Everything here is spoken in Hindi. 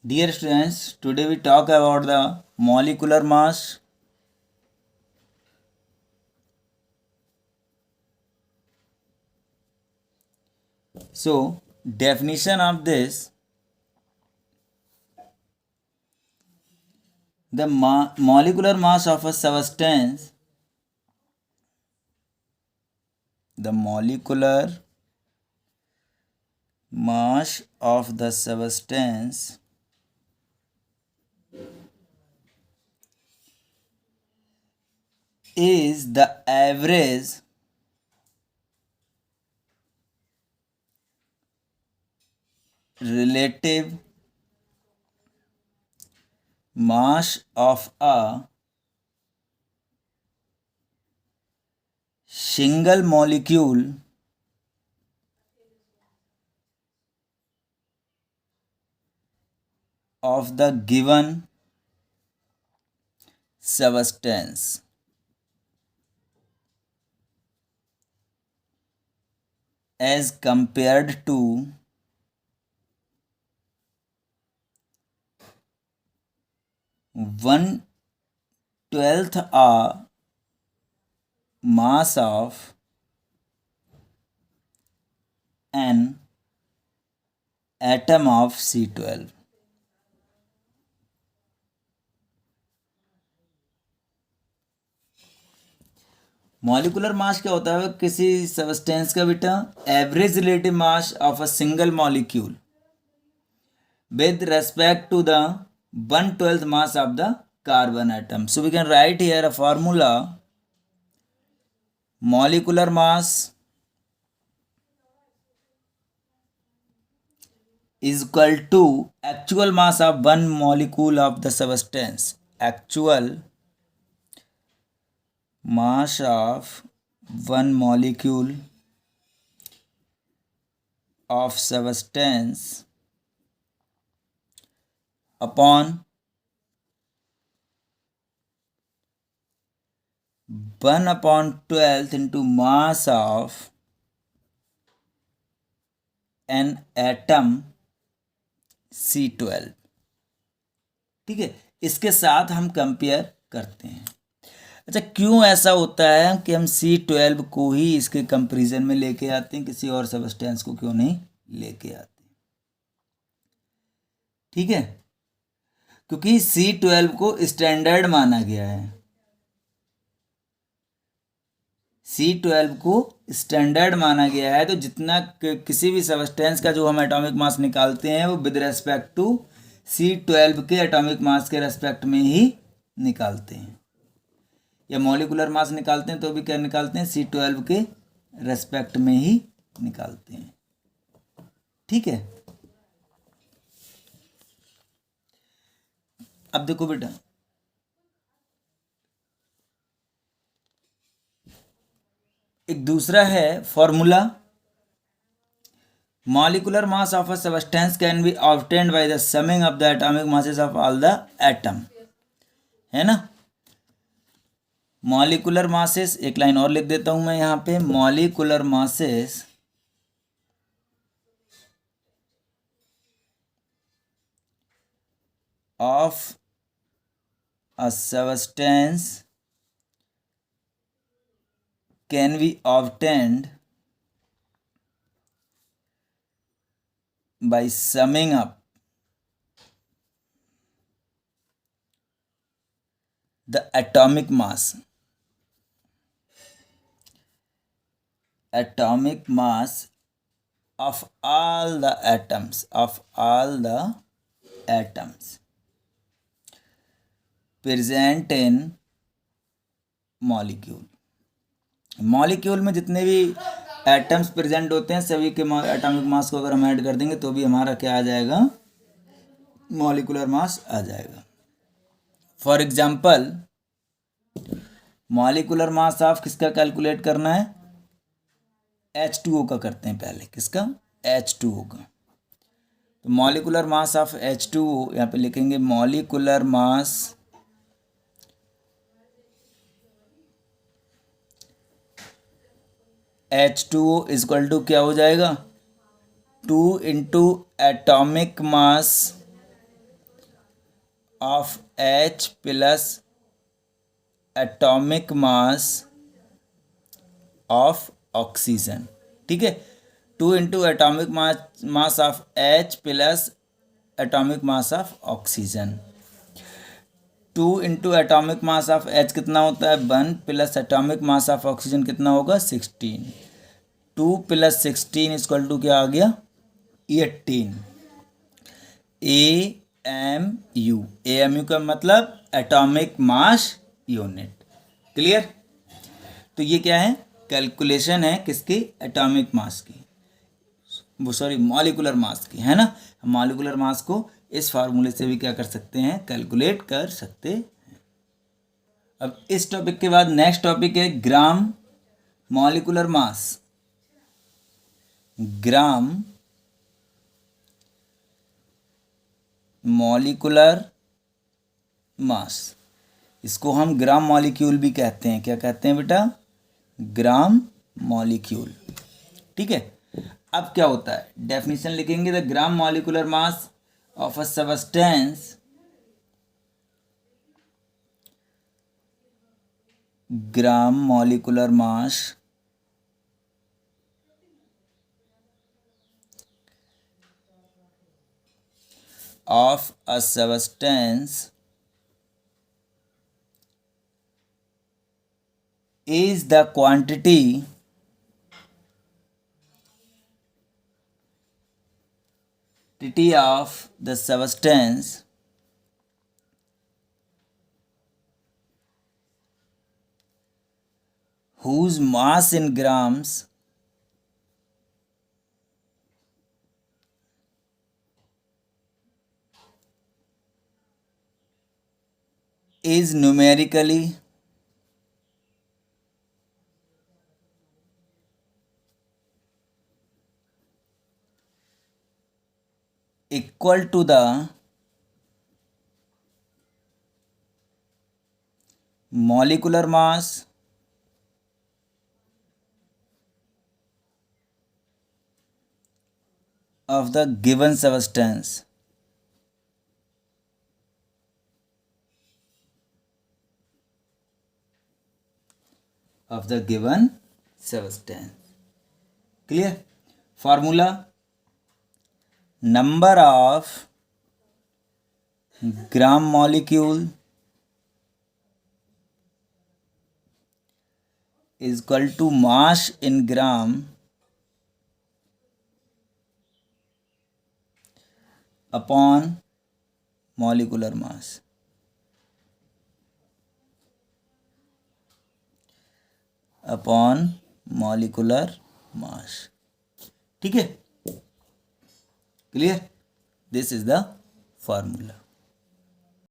Dear students, today we talk about the molecular mass. So, definition of this, the molecular mass of a substance, the molecular mass of the substance is the average relative mass of a single molecule of the given substance as compared to 1/12 a mass of an atom of C12. Molecular mass क्या होता है? किसी सबस्टेंस का बेटा average relative mass of a single molecule with respect to the 1/12 mass of the carbon atom. So we can write here a formula: molecular mass is equal to actual mass of one molecule of the substance. Actual mass of one molecule of substance upon 1/12 into mass of an atom C12. ठीक है, इसके साथ हम कंपेयर करते हैं। अच्छा, क्यों ऐसा होता है कि हम C12 को ही इसके कंपैरिजन में लेके आते हैं, किसी और सबस्टेंस को क्यों नहीं लेके आते? ठीक है, क्योंकि C12 को स्टैंडर्ड माना गया है। C12 को स्टैंडर्ड माना गया है, तो जितना किसी भी सबस्टेंस का जो हम एटॉमिक मास निकालते हैं वो विद रेस्पेक्ट टू C12 के एटॉमिक मास के रेस्पेक्ट में ही निकालते हैं, या मॉलिकुलर मास निकालते हैं तो भी क्या निकालते हैं? C12 के रेस्पेक्ट में ही निकालते हैं। ठीक है, अब देखो बेटा, एक दूसरा है formula: molecular mass of a substance can be obtained by the summing of the atomic masses of all the atom. है ना? मॉलिकुलर मासेस, एक लाइन और लिख देता हूं मैं यहां पे, molecular masses of a substance can be obtained by summing up the atomic mass of all the atoms present in molecule में जितने भी एटम्स प्रेजेंट होते हैं सभी के एटॉमिक मास को अगर हम ऐड कर देंगे तो भी हमारा क्या आ जाएगा? मॉलिकुलर मास आ जाएगा। For example, molecular mass of किसका कैलकुलेट करना है? H2O का करते हैं पहले। किसका? H2O का। तो मॉलिकुलर मास ऑफ H2O यहाँ पे लिखेंगे molecular mass H2O is equal to क्या हो जाएगा? 2 into atomic mass of H plus atomic mass of oxygen. ठीक है, 2 into atomic mass of H plus atomic mass of oxygen. 2 into atomic mass of H कितना होता है 1 plus atomic mass of oxygen कितना होगा 16। 2 प्लस 16 इक्वल टू क्या आ गया 18। AMU, AMU का मतलब एटॉमिक मास यूनिट। क्लियर। तो ये क्या है कैलकुलेशन है किसकी एटॉमिक मास की, वो सॉरी मॉलिकुलर मास की, है ना। मॉलिकुलर मास को इस फार्मूले से भी क्या कर सकते हैं कैलकुलेट कर सकते हैं। अब इस टॉपिक के बाद नेक्स्ट टॉपिक है ग्राम मॉलिकुलर मास। ग्राम मॉलिकुलर मास, इसको हम ग्राम मॉलिक्यूल भी कहते हैं। क्या कहते हैं बेटा ग्राम मॉलिक्यूल। ठीक है, अब क्या होता है डेफिनेशन लिखेंगे the gram molecular mass of a substance gram molecular mass of a substance is the quantity of the substance whose mass in grams is numerically equal to the molecular mass of the given substance. Of the given substance. Clear? Formula: number of gram molecule is equal to mass in gram upon molecular mass. Upon molecular mass. ठीक है, clear. This is the formula.